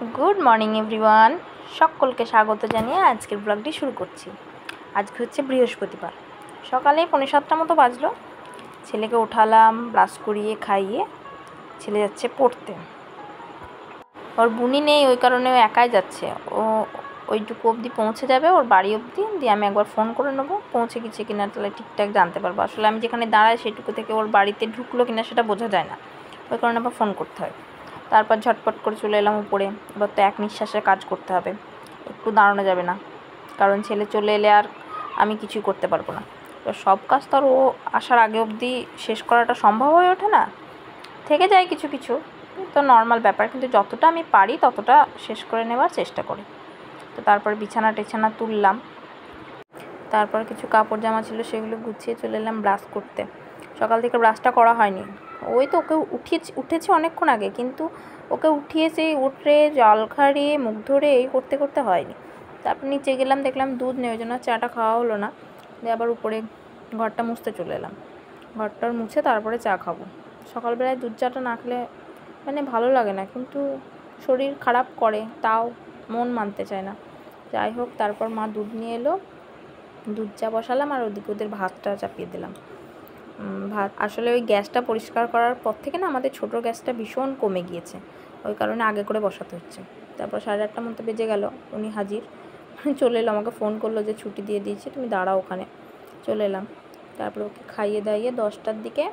Good morning everyone सकलके स्वागत जानिए आजकेर ब्लगटी शुरू करছি। আজকে হচ্ছে বৃহস্পতিবার সকালে 7:45 মতো বাজলো। ছেলেকে উঠালাম, ব্রাশ করিয়ে খাইয়ে ছেলে যাচ্ছে পড়তে। ওর বুনি নেই, ওই কারণে ও একাই যাচ্ছে। ও ওইটুকু অবধি পৌঁছে যাবে, ওর বাড়ি অবধি, দিয়ে আমি একবার ফোন করে নেবো পৌঁছে গেছে কিনা, তাহলে ঠিকঠাক জানতে পারবো। আসলে আমি যেখানে দাঁড়াই সেটুকু থেকে ওর বাড়িতে ঢুকলো কিনা সেটা বোঝা যায় না, ওই কারণে আবার ফোন করতে হয়। তারপর ঝটপট করে চলে এলাম উপরে। এবার তো এক নিঃশ্বাসে কাজ করতে হবে, একটু দাঁড়ানো যাবে না, কারণ ছেলে চলে এলে আর আমি কিছুই করতে পারবো না। তো সব কাজ তো আর ও আসার আগে অবধি শেষ করাটা সম্ভব হয়ে ওঠে না, থেকে যায় কিছু কিছু, তো নর্মাল ব্যাপার, কিন্তু যতটা আমি পারি ততটা শেষ করে নেওয়ার চেষ্টা করি। তো তারপর বিছানা টিছানা তুললাম, তারপর কিছু কাপড় জামা ছিল সেগুলো গুছিয়ে চলে এলাম ব্রাশ করতে। সকাল থেকে ব্রাশটা করা হয়নি, ওই তো ওকে উঠেছি অনেকক্ষণ আগে, কিন্তু ওকে উঠিয়েছি, উঠে জল খাড়িয়ে মুখ ধরে এই করতে করতে হয়নি। তারপর নিচে গেলাম, দেখলাম দুধ নেই, ওই জন্য চাটা খাওয়া হলো না। দিয়ে আবার উপরে ঘরটা মুছতে চলে এলাম, ঘরটা মুছে তারপরে চা খাবো। সকালবেলায় দুধ চাটা না খেলে মানে ভালো লাগে না, কিন্তু শরীর খারাপ করে, তাও মন মানতে চায় না। যাই হোক, তারপর মা দুধ নিয়ে এলো, দুধ চা বসালাম, আর ওদিকে ওদের ভাতটা চাপিয়ে দিলাম। ভাত আসলে ওই গ্যাসটা পরিষ্কার করার পর থেকে না আমাদের ছোটো গ্যাসটা ভীষণ কমে গিয়েছে, ওই কারণে আগে করে বসাতে হচ্ছে। তারপর 8:30 মতো বেজে গেল, উনি হাজির চলে এলো, আমাকে ফোন করলো যে ছুটি দিয়ে দিয়েছি, তুমি দাঁড়াও ওখানে। চলে এলাম, তারপর ওকে খাইয়ে দাইয়ে 10টার দিকে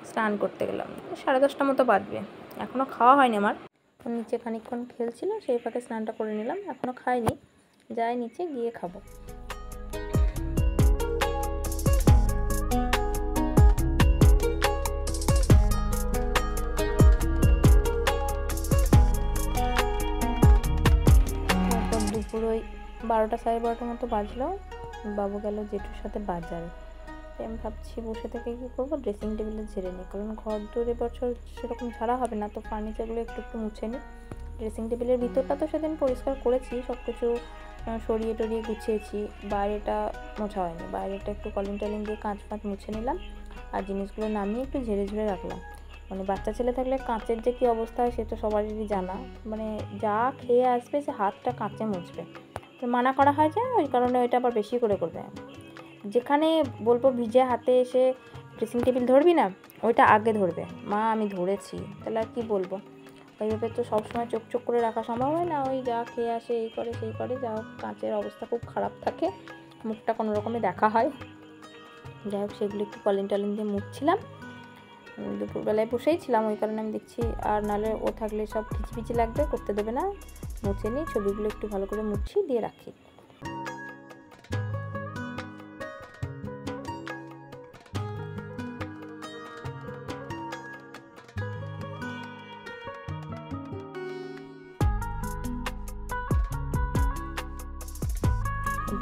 স্নান করতে গেলাম। 10:30 মতো বাজবে, এখনও খাওয়া হয়নি আমার। নিচে খানিকক্ষণ খেলছিল, সেই ফাঁকে স্নানটা করে নিলাম, এখনও খাইনি, যাই নিচে গিয়ে খাবো। দুপুর ওই 12টা 12:30 মতো বাজলো, বাবু গেল জেঠুর সাথে বাজারে। আমি ভাবছি বসে থেকে কী করবো, ড্রেসিং টেবিলে ঝেড়ে নিই, কারণ ঘর দূরে বছর সেরকম ঝাড়া হবে না, তো ফার্নিচারগুলো একটু একটু মুছে নিই। ড্রেসিং টেবিলের ভিতরটা তো সেদিন পরিষ্কার করেছি, সব কিছু সরিয়ে টরিয়ে গুছিয়েছি, বাইরেটা মোছা হয়নি, বাইরেটা একটু কলিং টলিং দিয়ে কাঁচ ফাঁচ মুছে নিলাম, আর জিনিসগুলো নামিয়ে একটু ঝেড়ে ঝেড়ে রাখলাম। মানে বাচ্চা ছেলে থাকলে কাঁচের যে কী অবস্থা হয় সে তো সবারই জানা, মানে যা খেয়ে আসবে সে হাতটা কাঁচে মুছবে, তো মানা করা হয় যে, ওই কারণে ওইটা আবার বেশি করে করবে। যেখানে বলবো ভিজে হাতে এসে ড্রেসিং টেবিল ধরবি না, ওইটা আগে ধরবে, মা আমি ধরেছি, তাহলে আর কী বলবো। ওইভাবে তো সবসময় চোখ চোখ করে রাখা সম্ভব হয় না, ওই যা খেয়ে আসে এই করে সেই করে, যা হোক কাঁচের অবস্থা খুব খারাপ থাকে, মুখটা কোনো রকমে দেখা হয়। যাই হোক, সেগুলো একটু কলিং টলিং দিয়ে মুছছিলাম, দুপুরবেলায় বসেই ছিলাম, ওই কারণে আমি দেখছি, আর নাহলে ও থাকলে সব খিচিপিচি লাগবে, করতে দেবে না। মুছে নিই, ছবিগুলো একটু ভালো করে মুছি দিয়ে রাখি।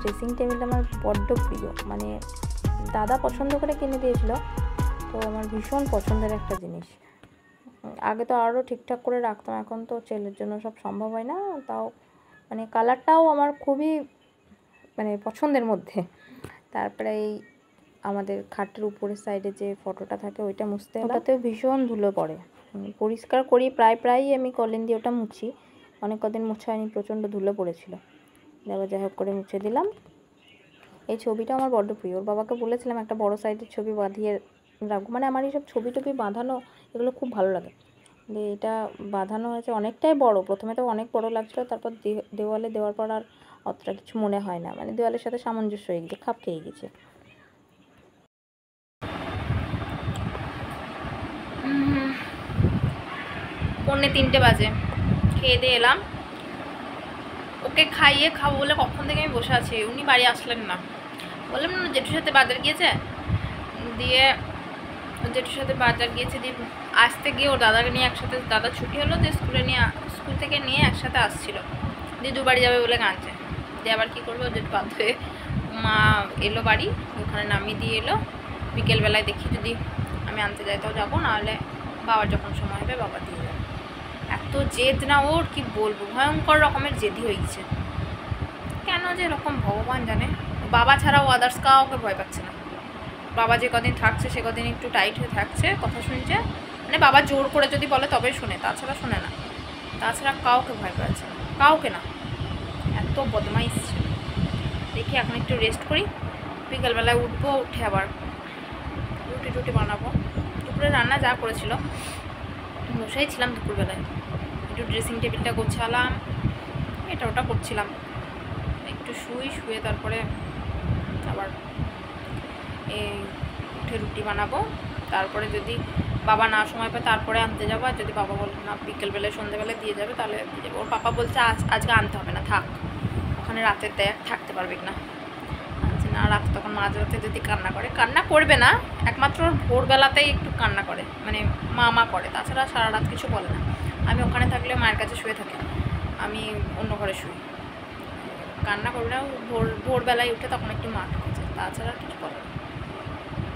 ড্রেসিং টেবিলটা আমার বড্ড প্রিয়, মানে দাদা পছন্দ করে কিনে দিয়েছিল, তো আমার ভীষণ পছন্দের একটা জিনিস। আগে তো আরও ঠিকঠাক করে রাখতাম, এখন তো ছেলের জন্য সব সম্ভব হয় না, তাও মানে কালারটাও আমার খুবই মানে পছন্দের মধ্যে। তারপরে এই আমাদের খাটের উপরের সাইডে যে ফটোটা থাকে ওইটা মুছতে, ওটাতেও ভীষণ ধুলো পড়ে, পরিষ্কার করি প্রায়ই আমি কলিন দিয়ে ওটা মুছি, অনেক কদিন মুছা হয়নি, প্রচণ্ড ধুলো পড়েছিল, এবার যাই হোক করে মুছে দিলাম। এই ছবিটা আমার বড্ড প্রিয়, ওর বাবাকে বলেছিলাম একটা বড় সাইজের ছবি বাঁধিয়ে রাখবো, মানে আমার এইসব ছবি টবি বাঁধানো এগুলো খুব ভালো লাগে। এটা বাঁধানো হয়েছে অনেকটাই বড়, প্রথমে তো অনেক বড় লাগছিলো, তারপর দেওয়ালে দেওয়ার পর আর অতটা কিছু মনে হয় না, মানে দেওয়ালের সাথে সামঞ্জস্য হয়ে গেছে, খাপ খেয়ে গেছে। 2:45 বাজে, খেয়ে দিয়ে এলাম, ওকে খাইয়ে খাবো বলে কখন থেকে আমি বসে আছি, উনি বাড়ি আসলেন না। বললাম না জেঠুর সাথে বাজার গিয়েছে, দিয়ে জেঠুর সাথে বাজার গিয়েছে, দিয়ে আসতে গিয়ে ওর দাদাকে নিয়ে একসাথে, দাদা ছুটি হলো, দিয়ে স্কুল থেকে নিয়ে একসাথে আসছিলো, দিয়ে বাড়ি যাবে বলে কাঁদছে। দিয়ে আবার কী করবো, জেঠু বাধ্য হয়ে মা এলো বাড়ি, ওখানে নামিয়ে দিয়ে এলো। বিকেলবেলায় দেখি যদি আমি আনতে যাই তাও যাবো, নাহলে বাবার যখন সময় হবে বাবা দিয়ে যাবে। এত জেদ না ওর, কি বলবো, ভয়ঙ্কর রকমের জেদি হয়ে গেছে, কেন যে এরকম ভগবান জানে। বাবা ছাড়াও আদার্স কাউকে ভয় পাচ্ছে না, বাবা যে কদিন থাকছে সে কদিন একটু টাইট হয়ে থাকছে, কথা শুনছে, মানে বাবা জোর করে যদি বলে তবে শুনে, তাছাড়া শুনে না। তাছাড়া কাউকে ভয় পাচ্ছে না, কাউকে না, এত বদমাইশ ছিল। দেখি এখন একটু রেস্ট করি, বিকেলবেলায় উঠবো, উঠে আবার রুটি টুটি বানাবো। দুপুরে রান্না যা করেছিল বসেই ছিলাম দুপুরবেলায়, একটু ড্রেসিং টেবিলটা গোছালাম, এটা ওটা করছিলাম, একটু শুয়ে তারপরে আবার এই উঠে রুটি বানাবো। তারপরে যদি বাবা না সময় পায় তারপরে আনতে যাবো, আর যদি বাবা বলে না বিকেলবেলায় সন্ধ্যেবেলায় দিয়ে যাবে তাহলে দিয়ে যাবো। ওর পাপা বলছে আজকে আনতে হবে না, থাক, ওখানে রাতের দেখ থাকতে পারবে না। আচ্ছা না, রাত তখন মাঝরাতে যদি কান্না করে, কান্না করবে না, একমাত্র ভোরবেলাতেই একটু কান্না করে, মানে মা করে, তাছাড়া সারা রাত কিছু বলে না। আমি ওখানে থাকলে মায়ের কাছে শুয়ে থাকি, আমি অন্য ঘরে শুই, কান্না করবে না। ভোরবেলায় উঠে তখন একটু মা ঠকেছে, তাছাড়া আর কিছু বলে না।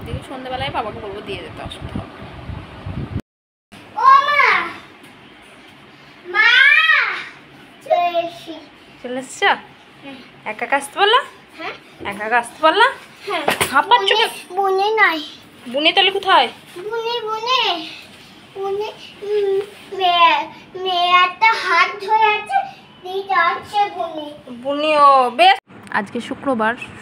দেখি সন্ধ্যেবেলায় বাবাকে বলবো দিয়ে যেতে, অসুবিধা হবে। চলে এসছ? একা আসতে পারলা? একা আসতে পারলা? হাঁপাচ্ছ? বুনে নাই। বুনে তাহলে কোথায়? বুনে মেয়েটা হাত ধরে আছে, দিদা আছে বুনে। বুনিও বেশ। আজকে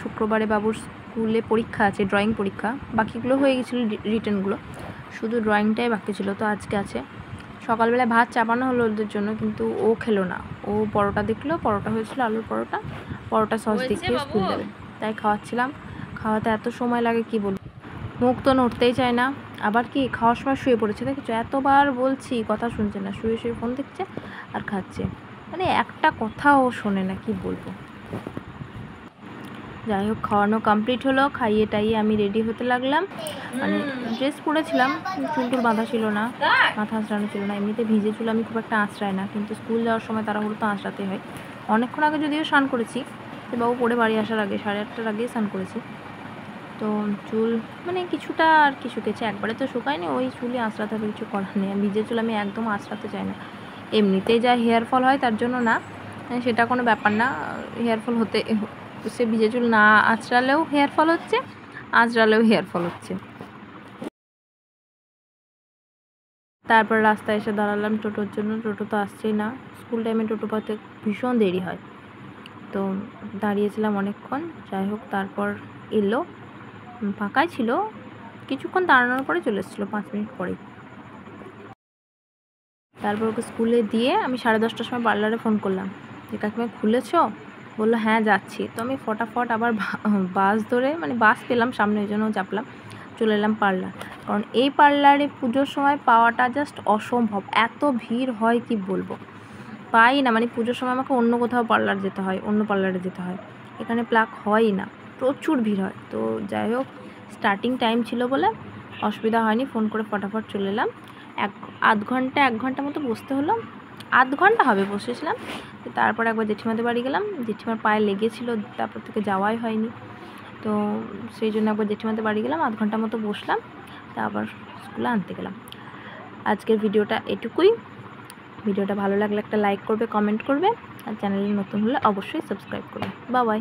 শুক্রবারে বাবুর স্কুলে পরীক্ষা আছে, ড্রয়িং পরীক্ষা। বাকিগুলো হয়ে গেছিলো রিটেনগুলো, শুধু ড্রয়িংটাই বাকি ছিল, তো আজকে আছে। সকালবেলায় ভাত চাপানো হলো ওদের জন্য, কিন্তু ও খেলো না। ও পরোটা দেখলো, পরোটা হয়েছিল আলুর পরোটা সস দেখিয়ে স্কুল যাবে, তাই খাওয়াচ্ছিলাম। খাওয়াতে এত সময় লাগে কি বলবো, মুখ তো নড়তেই চায় না। আবার কি খাওয়ার সময় শুয়ে পড়েছে, দেখেছো? এতবার বলছি কথা শুনছে না, শুয়ে ফোন দেখছে আর খাচ্ছে, মানে একটা কথাও শোনে না, কি বলবো। যাই হোক, খাওয়ানো কমপ্লিট হলো, খাইয়ে টাইয়ে আমি রেডি হতে লাগলাম। মানে ড্রেস পরেছিলাম, চুল বাঁধা ছিল না, মাথা আঁচড়ানো ছিল না। এমনিতে ভিজে চুল আমি খুব একটা আঁচড়াই না, কিন্তু স্কুল যাওয়ার সময় তাড়াহুড়ো তো আঁচড়াতে হয়। অনেকক্ষণ আগে যদিও স্নান করেছি, তো বাবু পড়ে বাড়ি আসার আগে 8:30টার আগে স্নান করেছি। তো চুল মানে কিছুটা আর কি শুকেছে, একবারে তো শুকায়নি, ওই চুলই আঁচড়াতে হবে, কিছু করার নেই। ভিজে চুল আমি একদম আঁচড়াতে চাই না। এমনিতেই যা হেয়ার ফল হয় তার জন্য না, সেটা কোনো ব্যাপার না। হেয়ার ফল হতে, সে ভিজে চুল না আঁচড়ালেও হেয়ার ফল হচ্ছে, আঁচড়ালেও হেয়ার ফল হচ্ছে। তারপর রাস্তায় এসে দাঁড়ালাম টোটোর জন্য, টোটো তো আসছেই না। স্কুল টাইমে টোটো পাতে ভীষণ দেরি হয়, তো দাঁড়িয়েছিলাম অনেকক্ষণ। যাই হোক, তারপর এলো, ফাঁকাই ছিল, কিছুক্ষণ দাঁড়ানোর পরে চলে এসেছিলো, 5 মিনিট পরেই। তারপর ওকে স্কুলে দিয়ে আমি 10:30টার সময় পার্লারে ফোন করলাম যে কাকিমা খুলেছ? বললো হ্যাঁ যাচ্ছি। তো আমি ফটাফট আবার বাস ধরে, মানে বাস পেলাম সামনে, ওই জন্য চাপলাম, চলে এলাম পার্লার। কারণ এই পার্লারে পুজোর সময় পাওয়াটা জাস্ট অসম্ভব, এত ভিড় হয় কি বলবো, পাই না। মানে পুজোর সময় আমাকে অন্য কোথাও পার্লার যেতে হয়, অন্য পার্লারে যেতে হয়, এখানে প্লাক হয়ই না, প্রচুর ভিড় হয়। তো যাই হোক, স্টার্টিং টাইম ছিল বলে অসুবিধা হয়নি, ফোন করে ফটাফট চলে এলাম। 1 ঘন্টা মতো বসতে হলো, 1/2 ঘন্টা হবে বসেছিলাম। তারপর একবার জেঠিমাদের বাড়ি গেলাম, জেঠিমার পায়ে লেগেছিলো, তারপর থেকে যাওয়াই হয়নি, তো সেই জন্য একবার জেঠিমাদের বাড়ি গেলাম, 1/2 ঘন্টা মতো বসলাম, তারপর স্কুলে আনতে গেলাম। আজকের ভিডিওটা এটুকুই। ভিডিওটা ভালো লাগলে একটা লাইক করবে, কমেন্ট করবে, আর চ্যানেলে নতুন হলে অবশ্যই সাবস্ক্রাইব করবে। Bye bye.